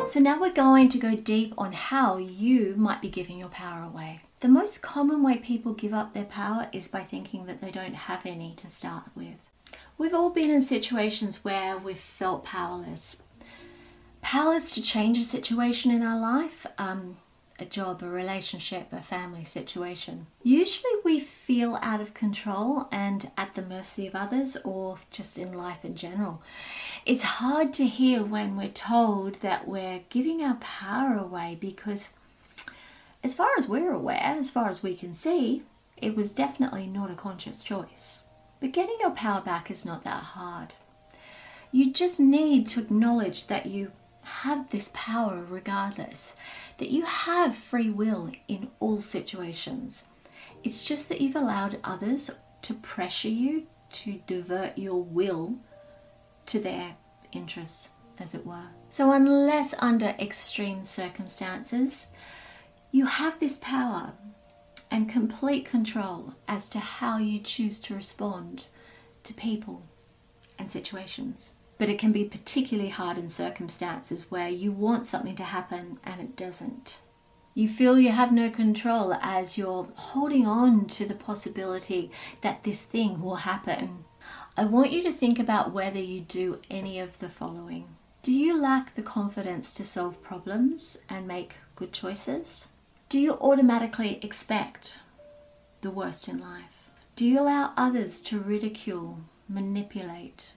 So now we're going to go deep on how you might be giving your power away. The most common way people give up their power is by thinking that they don't have any to start with. We've all been in situations where we've felt powerless. Powerless to change a situation in our life, a job, a relationship, a family situation. Usually we feel out of control and at the mercy of others, or just in life in general. It's hard to hear when we're told that we're giving our power away because, as far as we're aware, as far as we can see, it was definitely not a conscious choice. But getting your power back is not that hard. You just need to acknowledge that you have this power regardless, that you have free will in all situations. It's just that you've allowed others to pressure you to divert your will to their interests, as it were. So unless under extreme circumstances, you have this power and complete control as to how you choose to respond to people and situations. But it can be particularly hard in circumstances where you want something to happen and it doesn't. You feel you have no control as you're holding on to the possibility that this thing will happen. I want you to think about whether you do any of the following. Do you lack the confidence to solve problems and make good choices? Do you automatically expect the worst in life? Do you allow others to ridicule, manipulate,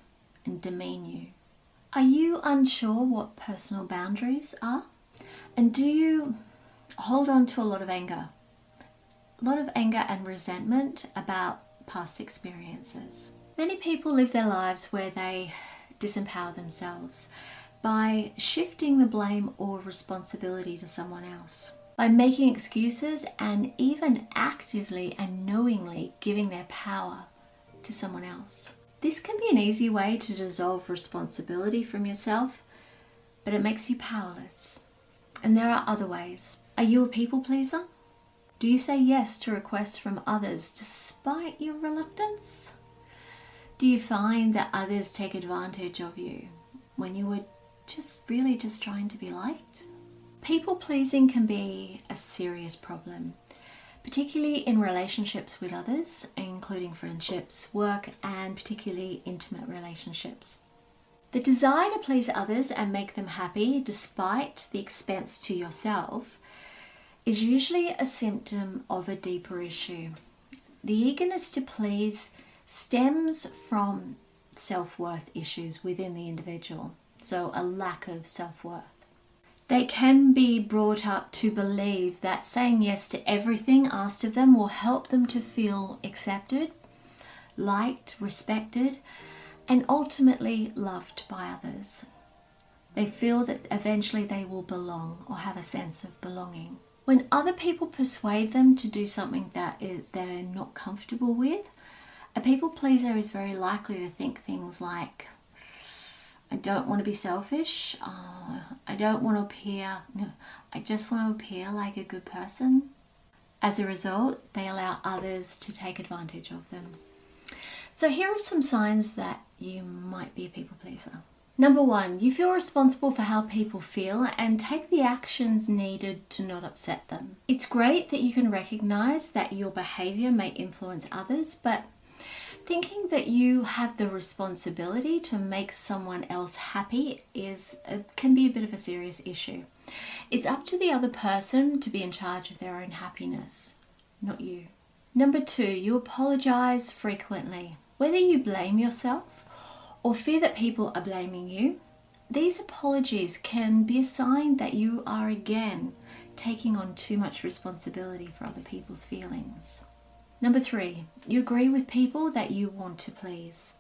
and demean you? Are you unsure what personal boundaries are? And do you hold on to a lot of anger? A lot of anger and resentment about past experiences. Many people live their lives where they disempower themselves by shifting the blame or responsibility to someone else, by making excuses and even actively and knowingly giving their power to someone else. This can be an easy way to dissolve responsibility from yourself, but it makes you powerless. And there are other ways. Are you a people pleaser? Do you say yes to requests from others despite your reluctance? Do you find that others take advantage of you when you were just trying to be liked? People pleasing can be a serious problem, particularly in relationships with others, including friendships, work, and particularly intimate relationships. The desire to please others and make them happy despite the expense to yourself is usually a symptom of a deeper issue. The eagerness to please stems from self-worth issues within the individual, so a lack of self-worth. They can be brought up to believe that saying yes to everything asked of them will help them to feel accepted, liked, respected, and ultimately loved by others. They feel that eventually they will belong or have a sense of belonging. When other people persuade them to do something that they're not comfortable with, a people pleaser is very likely to think things like, I don't want to be selfish, I don't want to appear, I just want to appear like a good person. As a result, they allow others to take advantage of them. So here are some signs that you might be a people pleaser. Number 1, you feel responsible for how people feel and take the actions needed to not upset them. It's great that you can recognize that your behavior may influence others, but thinking that you have the responsibility to make someone else happy can be a bit of a serious issue. It's up to the other person to be in charge of their own happiness, not you. Number 2, you apologize frequently. Whether you blame yourself or fear that people are blaming you, these apologies can be a sign that you are again taking on too much responsibility for other people's feelings. Number 3, you agree with people that you want to please.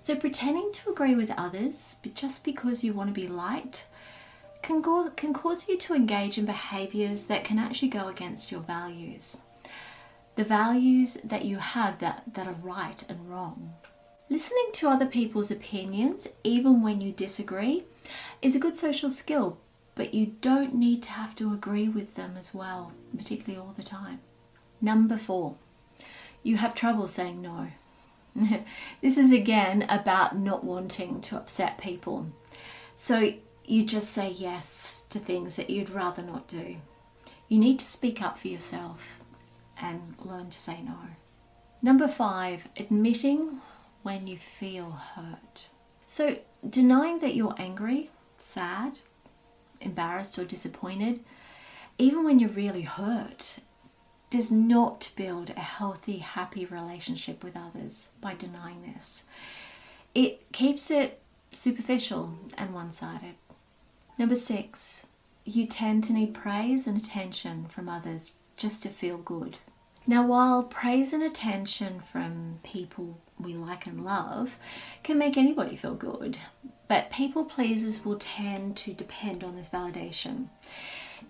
So pretending to agree with others just because you want to be liked can cause you to engage in behaviors that can actually go against your values. The values that you have that are right and wrong. Listening to other people's opinions, even when you disagree, is a good social skill, but you don't need to have to agree with them as well, particularly all the time. Number 4, you have trouble saying no. This is again about not wanting to upset people. So you just say yes to things that you'd rather not do. You need to speak up for yourself and learn to say no. Number 5, admitting when you feel hurt. So denying that you're angry, sad, embarrassed or disappointed, even when you're really hurt, does not build a healthy, happy relationship with others by denying this. It keeps it superficial and one-sided. Number 6, you tend to need praise and attention from others just to feel good. Now, while praise and attention from people we like and love can make anybody feel good, but people pleasers will tend to depend on this validation.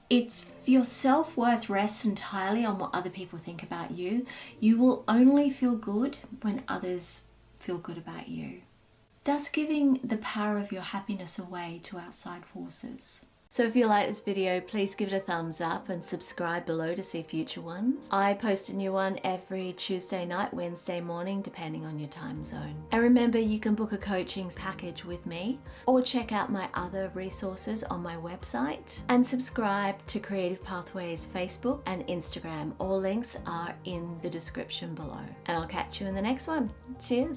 If your self-worth rests entirely on what other people think about you, you will only feel good when others feel good about you, thus giving the power of your happiness away to outside forces. So if you like this video, please give it a thumbs up and subscribe below to see future ones. I post a new one every Tuesday night, Wednesday morning, depending on your time zone. And remember, you can book a coaching package with me or check out my other resources on my website, and subscribe to Creative Pathways Facebook and Instagram. All links are in the description below. And I'll catch you in the next one. Cheers.